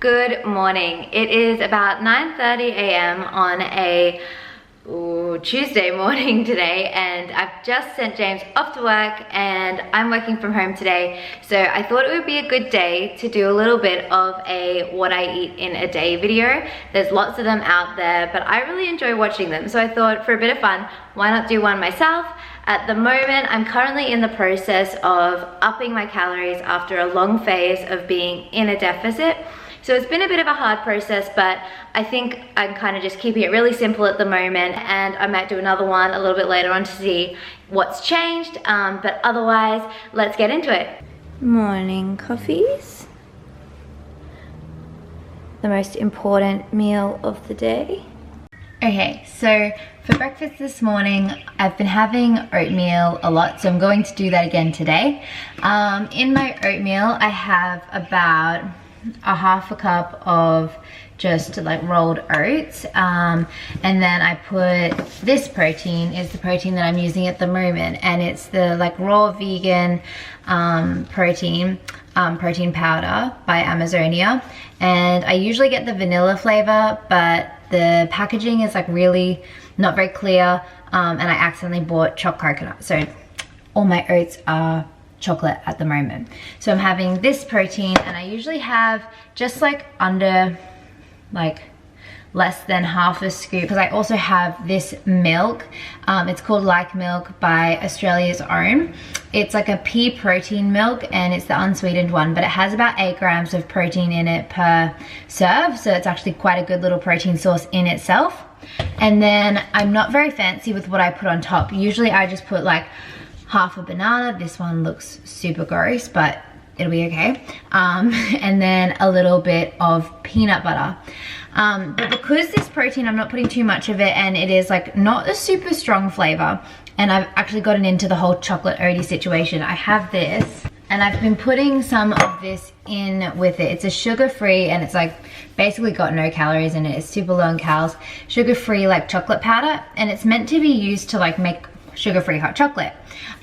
Good morning. It is about 9:30 a.m. on a Tuesday morning today, and I've just sent James off to work and I'm working from home today. So I thought it would be a good day to do a little bit of a what I eat in a day video. There's lots of them out there, but I really enjoy watching them. So I thought for a bit of fun, why not do one myself? At the moment, I'm currently in the process of upping my calories after a long phase of being in a deficit. So it's been a bit of a hard process, but I think I'm kind of just keeping it really simple at the moment, and I might do another one a little bit later on to see what's changed, but otherwise, let's get into it. Morning coffees. The most important meal of the day. Okay, so for breakfast this morning, I've been having oatmeal a lot, so I'm going to do that again today. In my oatmeal, I have about a half a cup of just like rolled oats, and then I put this protein is the protein that I'm using at the moment, and it's the like raw vegan protein powder by Amazonia, and I usually get the vanilla flavor, but the packaging is like really not very clear, and I accidentally bought chopped coconut, so all my oats are chocolate at the moment. So I'm having this protein, and I usually have just like under like less than half a scoop, because I also have this milk. It's called Like Milk by Australia's Own. It's like a pea protein milk, and it's the unsweetened one, but it has about 8 grams of protein in it per serve, so it's actually quite a good little protein source in itself. And then I'm not very fancy with what I put on top. Usually I just put like half a banana. This one looks super gross, but it'll be okay. And then a little bit of peanut butter. But because this protein, I'm not putting too much of it, and it is like not a super strong flavor, and I've actually gotten into the whole chocolate oaty situation. I have this, and I've been putting some of this in with it. It's a sugar-free, and it's like basically got no calories in it. It's super low in calories. Sugar-free like chocolate powder, and it's meant to be used to like make sugar-free hot chocolate.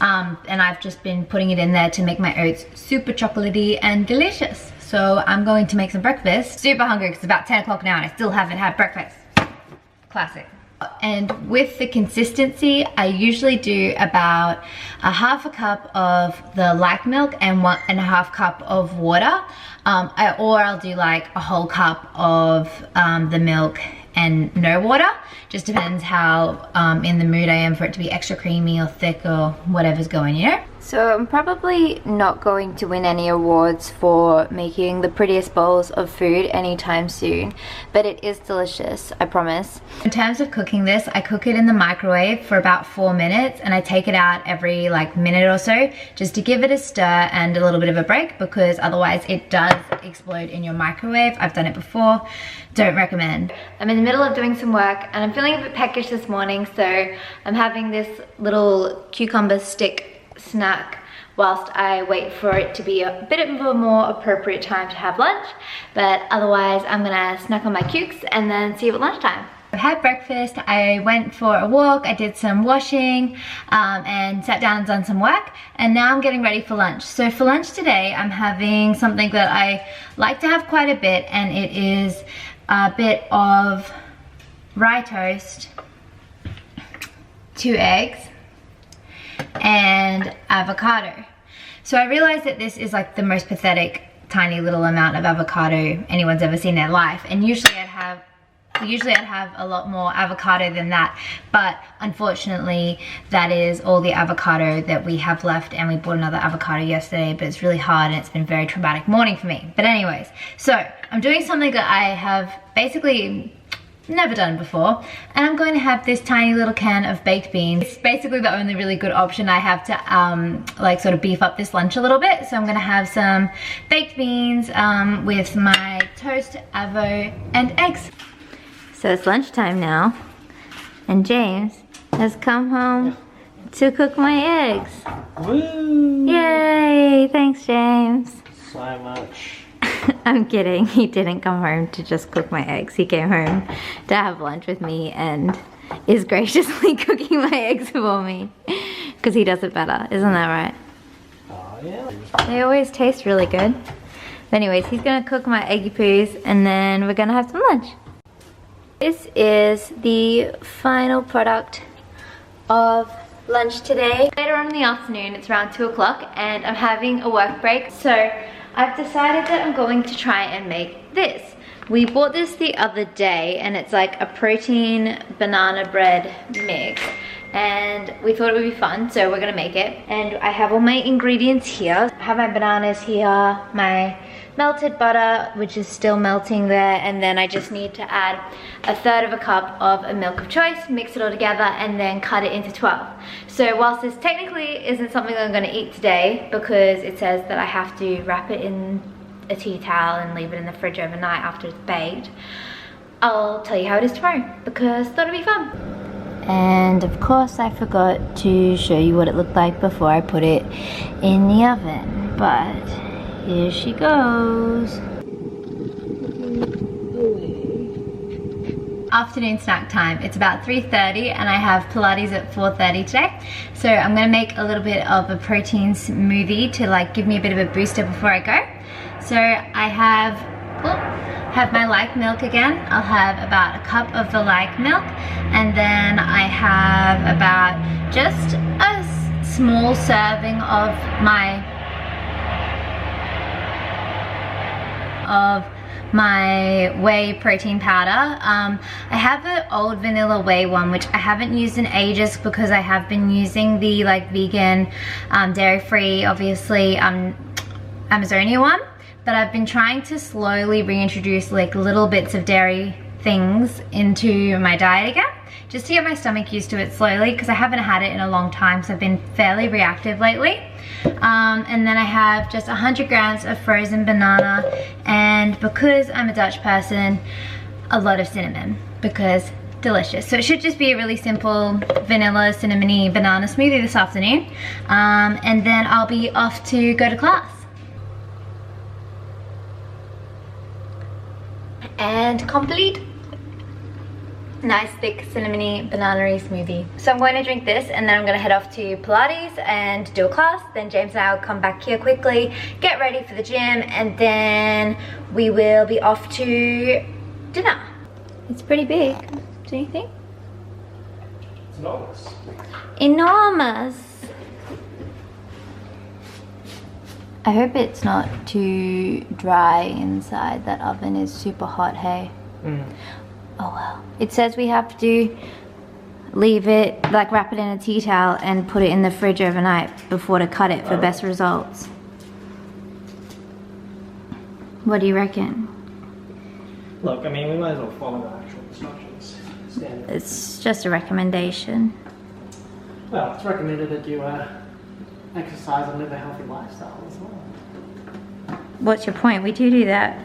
And I've just been putting it in there to make my oats super chocolatey and delicious. So I'm going to make some breakfast. Super hungry because it's about 10 o'clock now and I still haven't had breakfast. Classic. And with the consistency, I usually do about a half a cup of the Like Milk and 1.5 cup of water. Or I'll do like a whole cup of the milk and no water. Just depends how in the mood I am for it to be extra creamy or thick or whatever's going, you know? So I'm probably not going to win any awards for making the prettiest bowls of food anytime soon, but it is delicious, I promise. In terms of cooking this, I cook it in the microwave for about 4 minutes, and I take it out every like minute or so just to give it a stir and a little bit of a break, because otherwise it does explode in your microwave. I've done it before. Don't recommend. I'm in the middle of doing some work and I'm feeling a bit peckish this morning, so I'm having this little cucumber stick snack whilst I wait for it to be a bit of a more appropriate time to have lunch. But otherwise I'm gonna snack on my cukes and then see you at lunchtime. I had breakfast, I went for a walk, I did some washing, and sat down and done some work, and now I'm getting ready for lunch. So for lunch today I'm having something that I like to have quite a bit, and it is a bit of rye toast, 2 eggs, and avocado. So I realized that this is like the most pathetic tiny little amount of avocado anyone's ever seen in their life, and usually I'd have a lot more avocado than that, but unfortunately that is all the avocado that we have left, and we bought another avocado yesterday, but it's really hard and it's been a very traumatic morning for me. But anyways, so I'm doing something that I have basically never done before, and I'm going to have this tiny little can of baked beans. It's basically the only really good option I have to like sort of beef up this lunch a little bit. So I'm going to have some baked beans with my toast, avo, and eggs. So it's lunchtime now, and James has come home to cook my eggs. Woo! Yay! Thanks, James. So much. I'm kidding. He didn't come home to just cook my eggs. He came home to have lunch with me and is graciously cooking my eggs for me because he does it better. Isn't that right? Oh, yeah. They always taste really good. But anyways, he's gonna cook my eggy poos and then we're gonna have some lunch. This is the final product of lunch today. Later on in the afternoon, it's around 2 o'clock and I'm having a work break. So I've decided that I'm going to try and make this. We bought this the other day and it's like a protein banana bread mix. And we thought it would be fun, so we're gonna make it. And I have all my ingredients here. I have my bananas here, my melted butter, which is still melting there, and then I just need to add 1/3 cup of a milk of choice, mix it all together, and then cut it into 12. So whilst this technically isn't something I'm gonna eat today, because it says that I have to wrap it in a tea towel and leave it in the fridge overnight after it's baked, I'll tell you how it is tomorrow, because I thought it'd be fun. And of course I forgot to show you what it looked like before I put it in the oven, but here she goes. Afternoon snack time. It's about 3:30 and I have Pilates at 4:30 today. So I'm gonna make a little bit of a protein smoothie to like give me a bit of a booster before I go. So I have my light milk again. I'll have about a cup of the light milk, and then I have about just a small serving of my whey protein powder. I have an old vanilla whey one which I haven't used in ages because I have been using the like vegan, dairy-free, obviously Amazonia one. But I've been trying to slowly reintroduce like little bits of dairy things into my diet again, just to get my stomach used to it slowly, because I haven't had it in a long time, so I've been fairly reactive lately. And then I have just 100 grams of frozen banana, and because I'm a Dutch person, a lot of cinnamon, because delicious. So it should just be a really simple vanilla cinnamony banana smoothie this afternoon, and then I'll be off to go to class. And complete. Nice thick cinnamony banana-y smoothie. So I'm going to drink this and then I'm going to head off to Pilates and do a class. Then James and I will come back here quickly, get ready for the gym, and then we will be off to dinner. It's pretty big, don't you think? It's enormous. Enormous. I hope it's not too dry inside. That oven is super hot, hey? Oh well. It says we have to leave it, like wrap it in a tea towel and put it in the fridge overnight before to cut it for best results. What do you reckon? Look, I mean, we might as well follow the actual instructions. Standard. It's just a recommendation. Well, it's recommended that you exercise and live a healthy lifestyle as well. What's your point? We do that.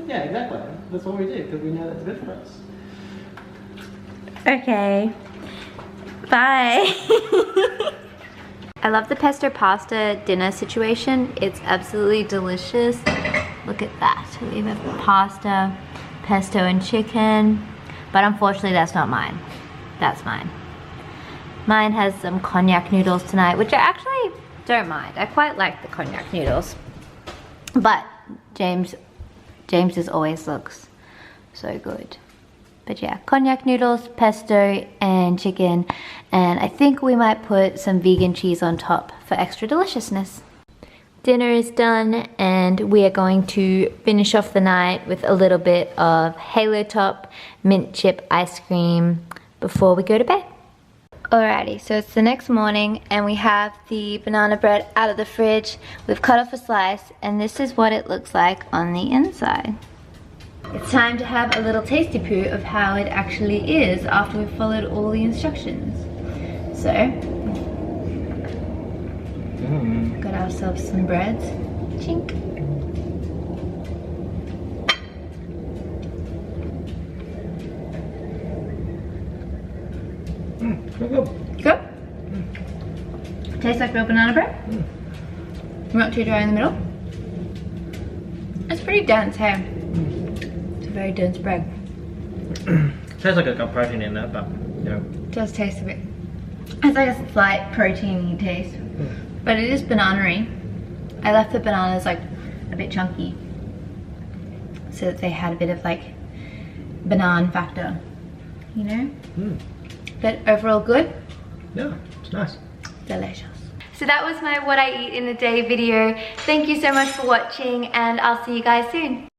Yeah, exactly. That's what we do, because we know that's good for us. Okay. Bye. I love the pesto pasta dinner situation. It's absolutely delicious. Look at that. We have pasta, pesto and chicken. But unfortunately that's not mine. That's mine. Mine has some cognac noodles tonight, which I actually don't mind. I quite like the cognac noodles. But James's always looks so good. But yeah, cognac noodles, pesto, and chicken. And I think we might put some vegan cheese on top for extra deliciousness. Dinner is done and we are going to finish off the night with a little bit of Halo Top mint chip ice cream before we go to bed. Alrighty, so it's the next morning and we have the banana bread out of the fridge. We've cut off a slice and this is what it looks like on the inside. It's time to have a little tasty poo of how it actually is after we've followed all the instructions. So, got ourselves some breads. Chink. Good. Good? Tastes like real banana bread. Not too dry in the middle. It's pretty dense, hey? It's a very dense bread. Tastes like it's got protein in it, but you know. It does taste a bit. It's like a slight protein-y taste. But it is banana-y. I left the bananas like a bit chunky, so that they had a bit of like banana factor, you know? But overall good? Yeah, it's nice. Delicious. So that was my what I eat in a day video. Thank you so much for watching, and I'll see you guys soon.